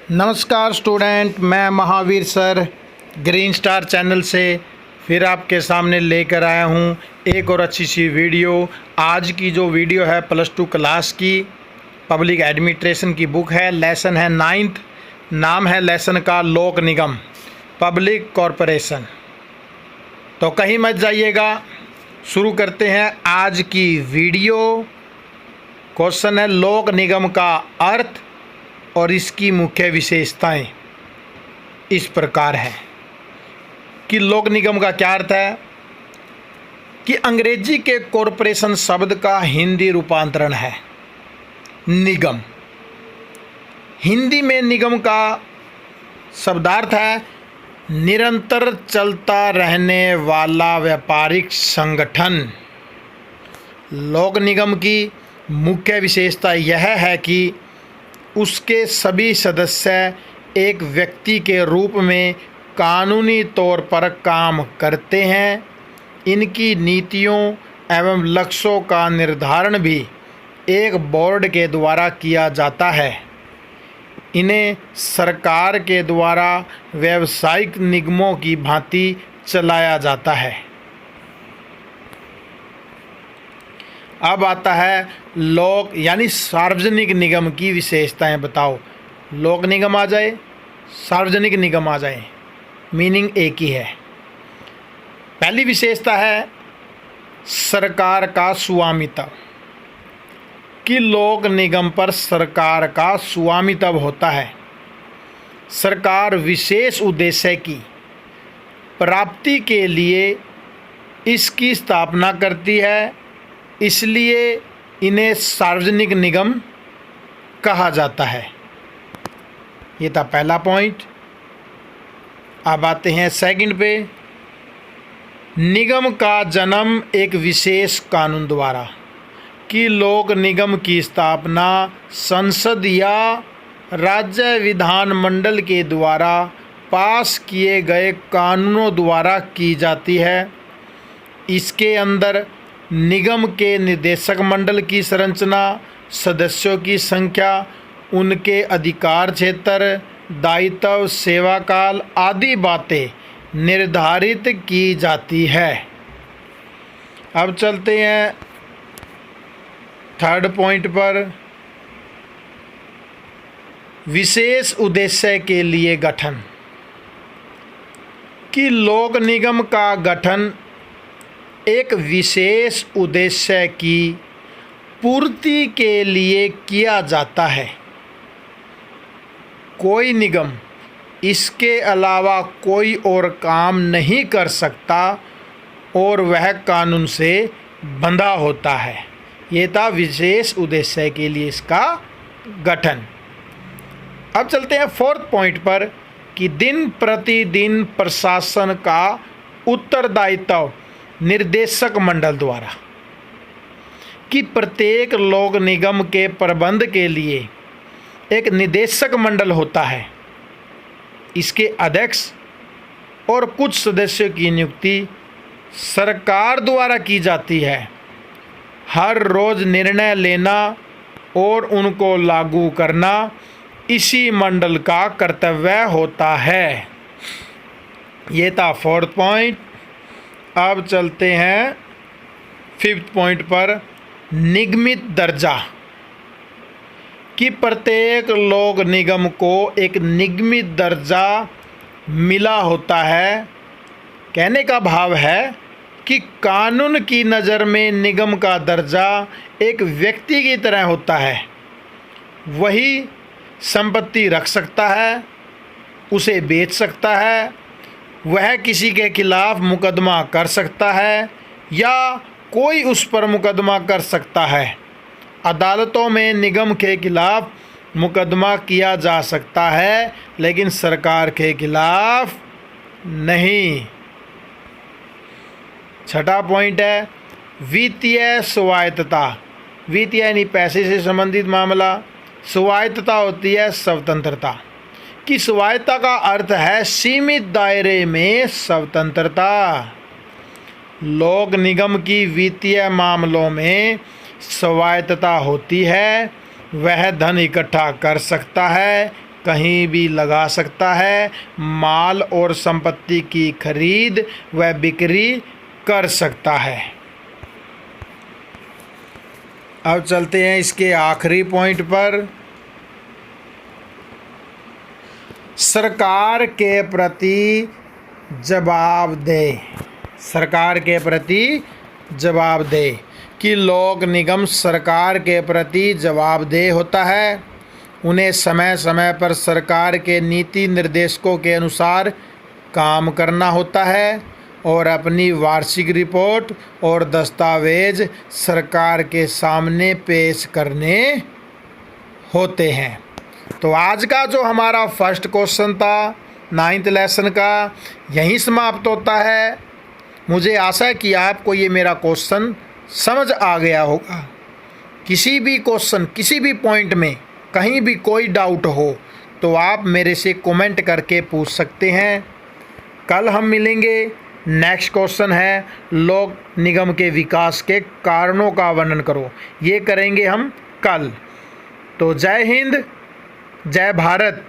नमस्कार स्टूडेंट, मैं Mahavir sir green star channel से फिर आपके सामने लेकर आया हूँ एक और अच्छी सी वीडियो। आज की जो वीडियो है +2 क्लास की पब्लिक एडमिनिस्ट्रेशन की बुक है। लेसन है 9th। नाम है लेसन का लोक निगम पब्लिक कॉरपोरेशन। तो कहीं मत जाइएगा, शुरू करते हैं आज की वीडियो। क्वेश्चन है लोक निगम का अर्थ और इसकी मुख्य विशेषताएं इस प्रकार है कि लोक निगम का क्या अर्थ है कि अंग्रेजी के कॉरपोरेशन शब्द का हिंदी रूपांतरण है निगम। हिंदी में निगम का शब्दार्थ है निरंतर चलता रहने वाला व्यापारिक संगठन। लोक निगम की मुख्य विशेषता यह है कि उसके सभी सदस्य एक व्यक्ति के रूप में कानूनी तौर पर काम करते हैं। इनकी नीतियों एवं लक्ष्यों का निर्धारण भी एक बोर्ड के द्वारा किया जाता है। इन्हें सरकार के द्वारा व्यावसायिक निगमों की भांति चलाया जाता है। अब आता है लोक यानी सार्वजनिक निगम की विशेषताएं बताओ। लोक निगम आ जाए, सार्वजनिक निगम आ जाए, मीनिंग एक ही है। पहली विशेषता है सरकार का स्वामित्व कि लोक निगम पर सरकार का स्वामित्व होता है। सरकार विशेष उद्देश्य की प्राप्ति के लिए इसकी स्थापना करती है, इसलिए इन्हें सार्वजनिक निगम कहा जाता है। ये था पहला पॉइंट। अब आते हैं सेकंड पे। निगम का जन्म एक विशेष कानून द्वारा कि लोक निगम की स्थापना संसद या राज्य विधानमंडल के द्वारा पास किए गए कानूनों द्वारा की जाती है। इसके अंदर निगम के निदेशक मंडल की संरचना, सदस्यों की संख्या, उनके अधिकार क्षेत्र, दायित्व, सेवा काल आदि बातें निर्धारित की जाती है। अब चलते हैं थर्ड पॉइंट पर। विशेष उद्देश्य के लिए गठन कि लोक निगम का गठन एक विशेष उद्देश्य की पूर्ति के लिए किया जाता है। कोई निगम इसके अलावा कोई और काम नहीं कर सकता और वह कानून से बंधा होता है। ये था विशेष उद्देश्य के लिए इसका गठन। अब चलते हैं फोर्थ पॉइंट पर कि दिन प्रतिदिन प्रशासन का उत्तरदायित्व निर्देशक मंडल द्वारा कि प्रत्येक लोक निगम के प्रबंध के लिए एक निदेशक मंडल होता है। इसके अध्यक्ष और कुछ सदस्यों की नियुक्ति सरकार द्वारा की जाती है। हर रोज निर्णय लेना और उनको लागू करना इसी मंडल का कर्तव्य होता है। ये था फोर्थ पॉइंट। अब चलते हैं फिफ्थ पॉइंट पर। निगमित दर्जा कि प्रत्येक लोक निगम को एक निगमित दर्जा मिला होता है। कहने का भाव है कि कानून की नज़र में निगम का दर्जा एक व्यक्ति की तरह होता है। वही संपत्ति रख सकता है, उसे बेच सकता है, वह किसी के खिलाफ मुकदमा कर सकता है या कोई उस पर मुकदमा कर सकता है। अदालतों में निगम के खिलाफ मुकदमा किया जा सकता है, लेकिन सरकार के खिलाफ नहीं। छठा पॉइंट है वित्तीय स्वायत्तता। वित्तीय यानी पैसे से संबंधित मामला। स्वायत्तता होती है स्वतंत्रता कि स्वायत्तता का अर्थ है सीमित दायरे में स्वतंत्रता। लोक निगम की वित्तीय मामलों में स्वायत्तता होती है। वह धन इकट्ठा कर सकता है, कहीं भी लगा सकता है, माल और संपत्ति की खरीद व बिक्री कर सकता है। अब चलते हैं इसके आखिरी पॉइंट पर। सरकार के प्रति जवाबदेह। सरकार के प्रति जवाबदेह कि लोक निगम सरकार के प्रति जवाबदेह होता है। उन्हें समय समय पर सरकार के नीति निर्देशों के अनुसार काम करना होता है और अपनी वार्षिक रिपोर्ट और दस्तावेज सरकार के सामने पेश करने होते हैं। तो आज का जो हमारा फर्स्ट क्वेश्चन था 9th लेसन का, यहीं समाप्त होता है। मुझे आशा है कि आपको ये मेरा क्वेश्चन समझ आ गया होगा। किसी भी क्वेश्चन, किसी भी पॉइंट में कहीं भी कोई डाउट हो तो आप मेरे से कमेंट करके पूछ सकते हैं। कल हम मिलेंगे। नेक्स्ट क्वेश्चन है लोक निगम के विकास के कारणों का वर्णन करो। ये करेंगे हम कल। तो जय हिंद, जय भारत।